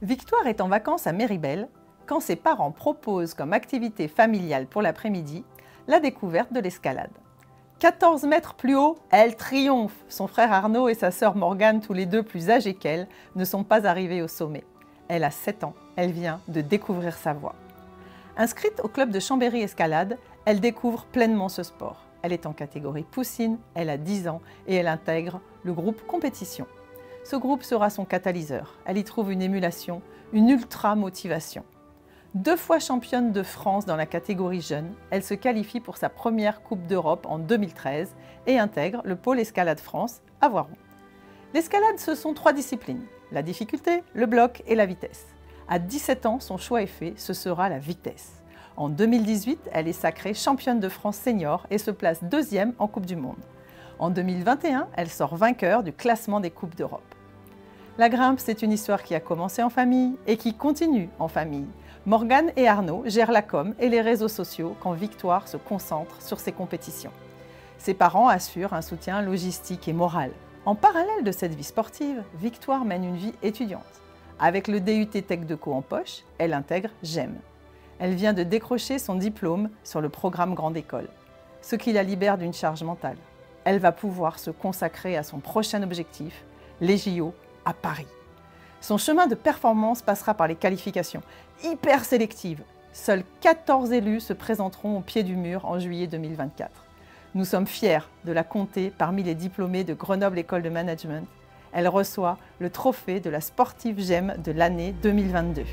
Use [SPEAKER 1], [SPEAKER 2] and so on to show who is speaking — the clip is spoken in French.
[SPEAKER 1] Victoire est en vacances à Méribel quand ses parents proposent comme activité familiale pour l'après-midi la découverte de l'escalade. 14 mètres plus haut, elle triomphe. Son frère Arnaud et sa sœur Morgane, tous les deux plus âgés qu'elle, ne sont pas arrivés au sommet. Elle a 7 ans, elle vient de découvrir sa voie. Inscrite au club de Chambéry Escalade, elle découvre pleinement ce sport. Elle est en catégorie poussine, elle a 10 ans et elle intègre le groupe compétition. Ce groupe sera son catalyseur. Elle y trouve une émulation, une ultra-motivation. 2 fois championne de France dans la catégorie jeune, elle se qualifie pour sa première Coupe d'Europe en 2013 et intègre le pôle Escalade France à Voiron. L'escalade, ce sont 3 disciplines, la difficulté, le bloc et la vitesse. À 17 ans, son choix est fait, ce sera la vitesse. En 2018, elle est sacrée championne de France senior et se place 2e en Coupe du Monde. En 2021, elle sort vainqueur du classement des Coupes d'Europe. La grimpe, c'est une histoire qui a commencé en famille et qui continue en famille. Morgane et Arnaud gèrent la com et les réseaux sociaux quand Victoire se concentre sur ses compétitions. Ses parents assurent un soutien logistique et moral. En parallèle de cette vie sportive, Victoire mène une vie étudiante. Avec le DUT Tech Deco en poche, elle intègre GEM. Elle vient de décrocher son diplôme sur le programme Grande École, ce qui la libère d'une charge mentale. Elle va pouvoir se consacrer à son prochain objectif, les JO à Paris. Son chemin de performance passera par les qualifications hyper sélectives. Seuls 14 élus se présenteront au pied du mur en juillet 2024. Nous sommes fiers de la compter parmi les diplômés de Grenoble École de Management. Elle reçoit le trophée de la sportive GEM de l'année 2022.